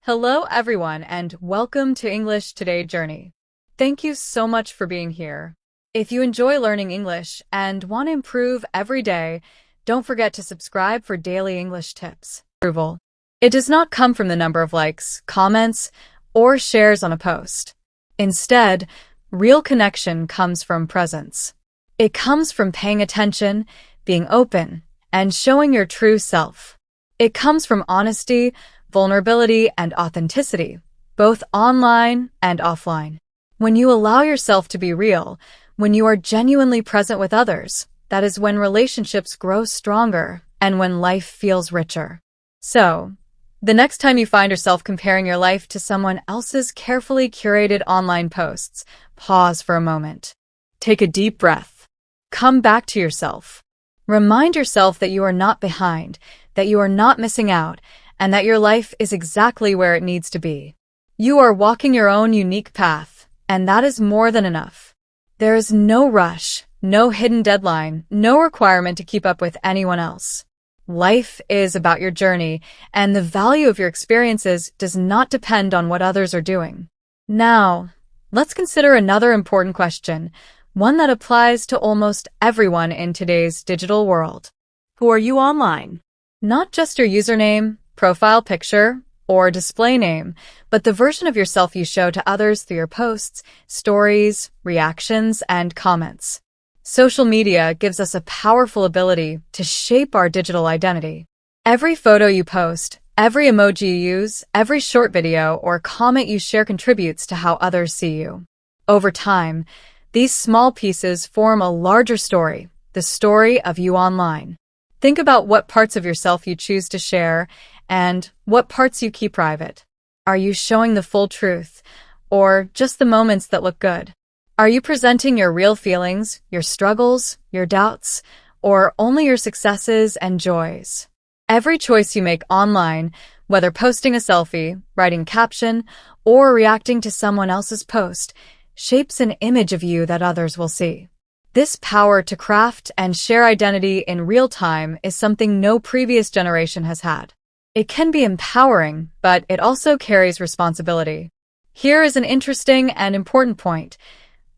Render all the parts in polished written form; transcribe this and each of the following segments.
Hello, everyone, and welcome to English Today Journey. Thank you so much for being here. If you enjoy learning English and want to improve every day, don't forget to subscribe for daily English tips. Approval. It does not come from the number of likes, comments, or shares on a post. Instead, real connection comes from presence. It comes from paying attention, being open, and showing your true self. It comes from honesty, vulnerability, and authenticity, both online and offline. When you allow yourself to be real, when you are genuinely present with others, that is when relationships grow stronger and when life feels richer. So, the next time you find yourself comparing your life to someone else's carefully curated online posts, pause for a moment. Take a deep breath. Come back to yourself. Remind yourself that you are not behind, that you are not missing out, and that your life is exactly where it needs to be. You are walking your own unique path, and that is more than enough. There is no rush, no hidden deadline, no requirement to keep up with anyone else. Life is about your journey, and the value of your experiences does not depend on what others are doing. Now, let's consider another important question, one that applies to almost everyone in today's digital world. Who are you online? Not just your username, profile picture, or display name, but the version of yourself you show to others through your posts, stories, reactions, and comments. Social media gives us a powerful ability to shape our digital identity. Every photo you post, every emoji you use, every short video or comment you share contributes to how others see you. Over time, these small pieces form a larger story, the story of you online. Think about what parts of yourself you choose to share and what parts you keep private. Are you showing the full truth, or just the moments that look good? Are you presenting your real feelings, your struggles, your doubts, or only your successes and joys? Every choice you make online, whether posting a selfie, writing a caption, or reacting to someone else's post, shapes an image of you that others will see. This power to craft and share identity in real time is something no previous generation has had. It can be empowering, but it also carries responsibility. Here is an interesting and important point.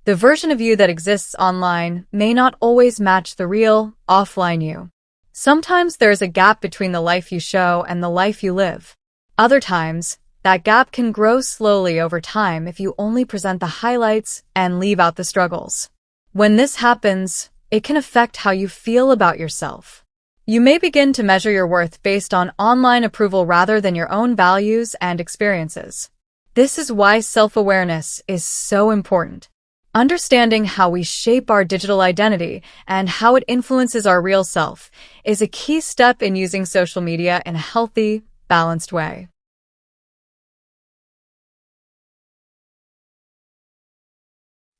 The version of you that exists online may not always match the real, offline you. Sometimes there is a gap between the life you show and the life you live. Other times, that gap can grow slowly over time if you only present the highlights and leave out the struggles. When this happens, it can affect how you feel about yourself. You may begin to measure your worth based on online approval rather than your own values and experiences. This is why self-awareness is so important. Understanding how we shape our digital identity and how it influences our real self is a key step in using social media in a healthy, balanced way.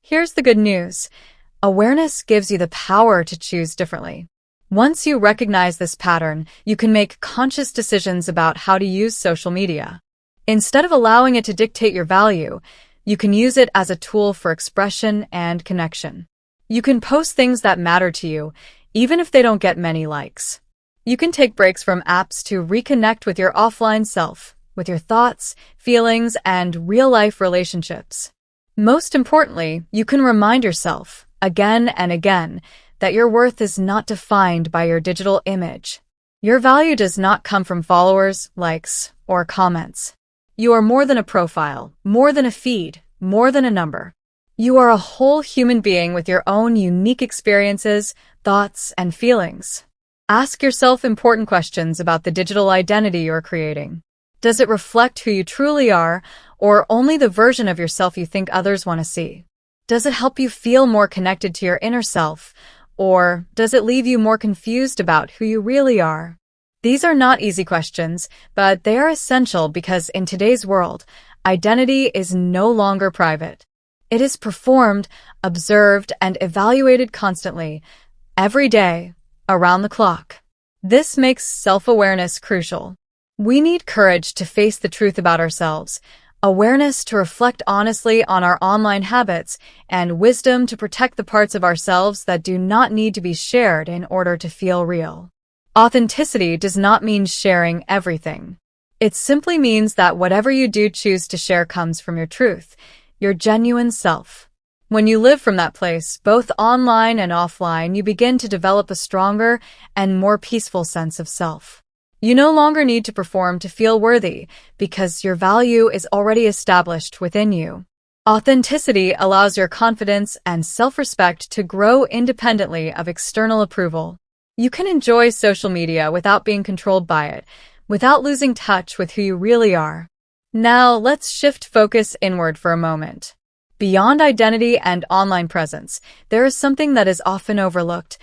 Here's the good news. Awareness gives you the power to choose differently. Once you recognize this pattern, you can make conscious decisions about how to use social media. Instead of allowing it to dictate your value, you can use it as a tool for expression and connection. You can post things that matter to you, even if they don't get many likes. You can take breaks from apps to reconnect with your offline self, with your thoughts, feelings, and real-life relationships. Most importantly, you can remind yourself, again and again, that your worth is not defined by your digital image. Your value does not come from followers, likes, or comments. You are more than a profile, more than a feed, more than a number. You are a whole human being with your own unique experiences, thoughts, and feelings. Ask yourself important questions about the digital identity you're creating. Does it reflect who you truly are, or only the version of yourself you think others want to see? Does it help you feel more connected to your inner self, or does it leave you more confused about who you really are? These are not easy questions, but they are essential because in today's world, identity is no longer private. It is performed, observed, and evaluated constantly, every day, around the clock. This makes self-awareness crucial. We need courage to face the truth about ourselves, awareness to reflect honestly on our online habits, and wisdom to protect the parts of ourselves that do not need to be shared in order to feel real. Authenticity does not mean sharing everything. It simply means that whatever you do choose to share comes from your truth, your genuine self. When you live from that place, both online and offline, you begin to develop a stronger and more peaceful sense of self. You no longer need to perform to feel worthy because your value is already established within you. Authenticity allows your confidence and self-respect to grow independently of external approval. You can enjoy social media without being controlled by it, without losing touch with who you really are. Now, let's shift focus inward for a moment. Beyond identity and online presence, there is something that is often overlooked: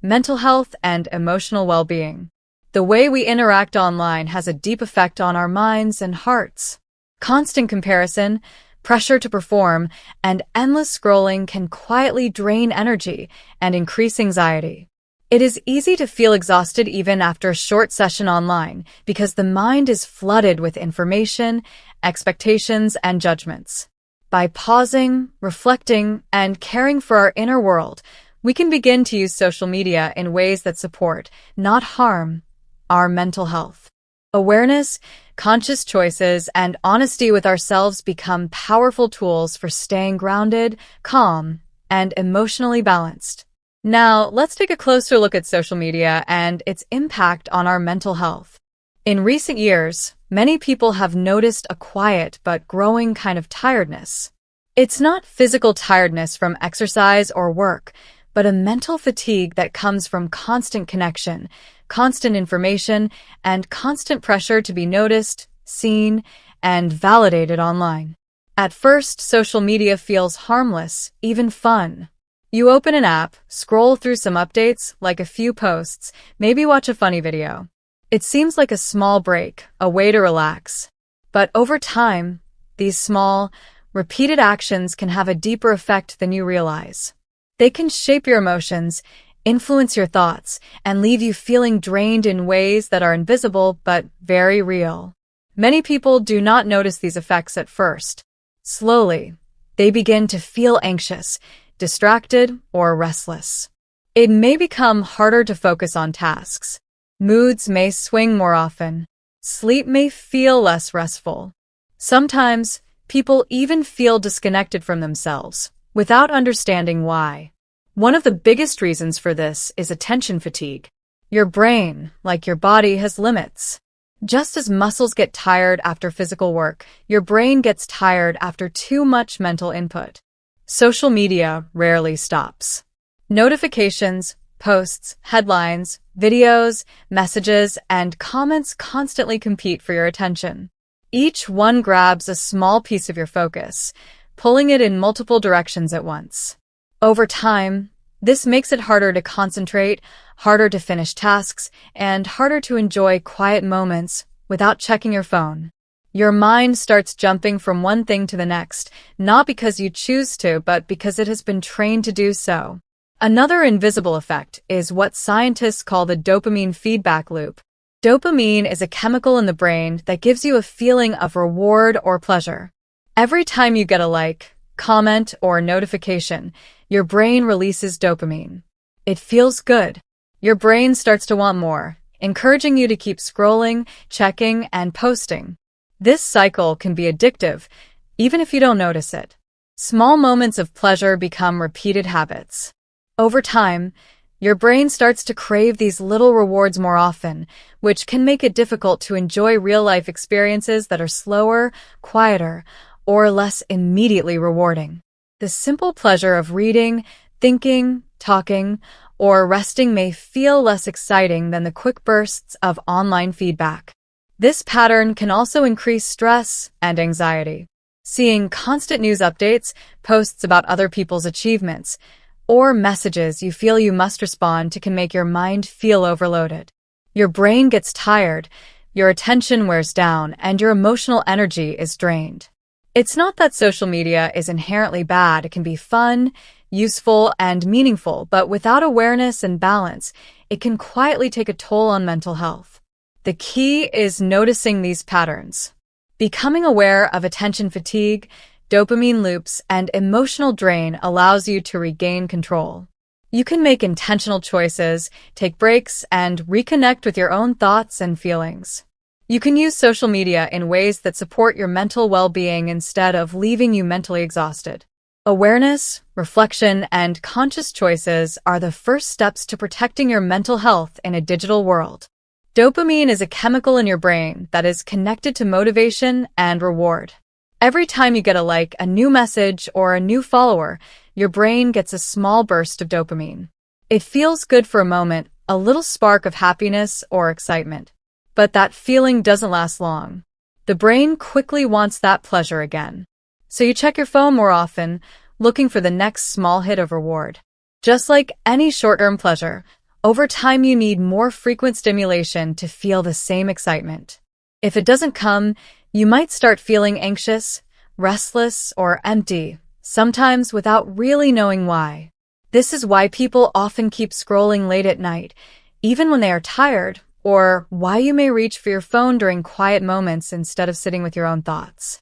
mental health and emotional well-being. The way we interact online has a deep effect on our minds and hearts. Constant comparison, pressure to perform, and endless scrolling can quietly drain energy and increase anxiety. It is easy to feel exhausted even after a short session online because the mind is flooded with information, expectations, and judgments. By pausing, reflecting, and caring for our inner world, we can begin to use social media in ways that support, not harm, our mental health. Awareness, conscious choices, and honesty with ourselves become powerful tools for staying grounded, calm, and emotionally balanced. Now, let's take a closer look at social media and its impact on our mental health. In recent years, many people have noticed a quiet but growing kind of tiredness. It's not physical tiredness from exercise or work, but a mental fatigue that comes from constant connection, constant information, and constant pressure to be noticed, seen, and validated online. At first, social media feels harmless, even fun. You open an app, scroll through some updates, like a few posts, maybe watch a funny video. It seems like a small break, a way to relax. But over time, these small, repeated actions can have a deeper effect than you realize. They can shape your emotions, influence your thoughts, and leave you feeling drained in ways that are invisible but very real. Many people do not notice these effects at first. Slowly, they begin to feel anxious, distracted, or restless. It may become harder to focus on tasks. Moods may swing more often. Sleep may feel less restful. Sometimes, people even feel disconnected from themselves, without understanding why. One of the biggest reasons for this is attention fatigue. Your brain, like your body, has limits. Just as muscles get tired after physical work, your brain gets tired after too much mental input. Social media rarely stops. Notifications, posts, headlines, videos, messages, and comments constantly compete for your attention. Each one grabs a small piece of your focus, pulling it in multiple directions at once. Over time, this makes it harder to concentrate, harder to finish tasks, and harder to enjoy quiet moments without checking your phone. Your mind starts jumping from one thing to the next, not because you choose to, but because it has been trained to do so. Another invisible effect is what scientists call the dopamine feedback loop. Dopamine is a chemical in the brain that gives you a feeling of reward or pleasure. Every time you get a like, comment, or notification, your brain releases dopamine. It feels good. Your brain starts to want more, encouraging you to keep scrolling, checking, and posting. This cycle can be addictive, even if you don't notice it. Small moments of pleasure become repeated habits. Over time, your brain starts to crave these little rewards more often, which can make it difficult to enjoy real-life experiences that are slower, quieter, or less immediately rewarding. The simple pleasure of reading, thinking, talking, or resting may feel less exciting than the quick bursts of online feedback. This pattern can also increase stress and anxiety. Seeing constant news updates, posts about other people's achievements, or messages you feel you must respond to can make your mind feel overloaded. Your brain gets tired, your attention wears down, and your emotional energy is drained. It's not that social media is inherently bad. It can be fun, useful, and meaningful, but without awareness and balance, it can quietly take a toll on mental health. The key is noticing these patterns. Becoming aware of attention fatigue, dopamine loops, and emotional drain allows you to regain control. You can make intentional choices, take breaks, and reconnect with your own thoughts and feelings. You can use social media in ways that support your mental well-being instead of leaving you mentally exhausted. Awareness, reflection, and conscious choices are the first steps to protecting your mental health in a digital world. Dopamine is a chemical in your brain that is connected to motivation and reward. Every time you get a like, a new message, or a new follower, your brain gets a small burst of dopamine. It feels good for a moment, a little spark of happiness or excitement. But that feeling doesn't last long. The brain quickly wants that pleasure again. So you check your phone more often, looking for the next small hit of reward. Just like any short-term pleasure, over time you need more frequent stimulation to feel the same excitement. If it doesn't come, you might start feeling anxious, restless, or empty, sometimes without really knowing why. This is why people often keep scrolling late at night, even when they are tired, or why you may reach for your phone during quiet moments instead of sitting with your own thoughts.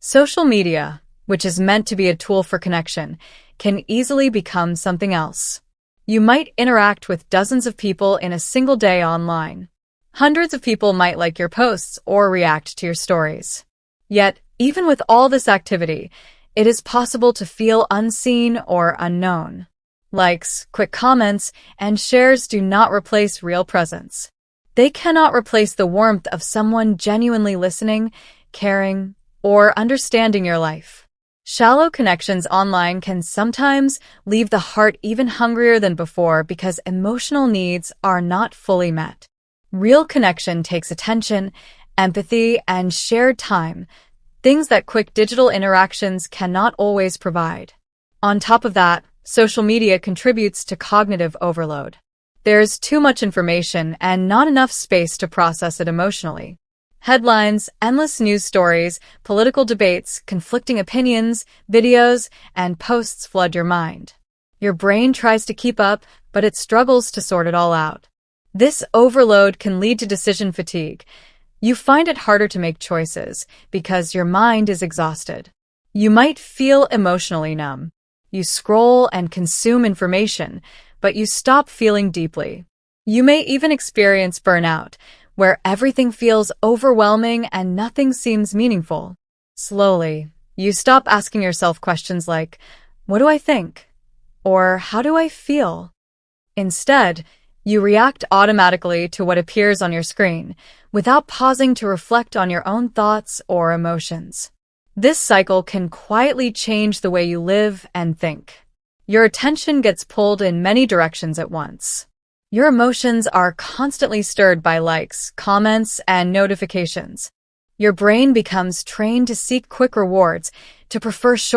Social media, which is meant to be a tool for connection, can easily become something else. You might interact with dozens of people in a single day online. Hundreds of people might like your posts or react to your stories. Yet, even with all this activity, it is possible to feel unseen or unknown. Likes, quick comments, and shares do not replace real presence. They cannot replace the warmth of someone genuinely listening, caring, or understanding your life. Shallow connections online can sometimes leave the heart even hungrier than before because emotional needs are not fully met. Real connection takes attention, empathy, and shared time, things that quick digital interactions cannot always provide. On top of that, social media contributes to cognitive overload. There's too much information and not enough space to process it emotionally. Headlines, endless news stories, political debates, conflicting opinions, videos, and posts flood your mind. Your brain tries to keep up, but it struggles to sort it all out. This overload can lead to decision fatigue. You find it harder to make choices because your mind is exhausted. You might feel emotionally numb. You scroll and consume information, but you stop feeling deeply. You may even experience burnout, where everything feels overwhelming and nothing seems meaningful. Slowly, you stop asking yourself questions like, "What do I think?" or "How do I feel?" Instead, you react automatically to what appears on your screen, without pausing to reflect on your own thoughts or emotions. This cycle can quietly change the way you live and think. Your attention gets pulled in many directions at once. Your emotions are constantly stirred by likes, comments, and notifications. Your brain becomes trained to seek quick rewards, to prefer short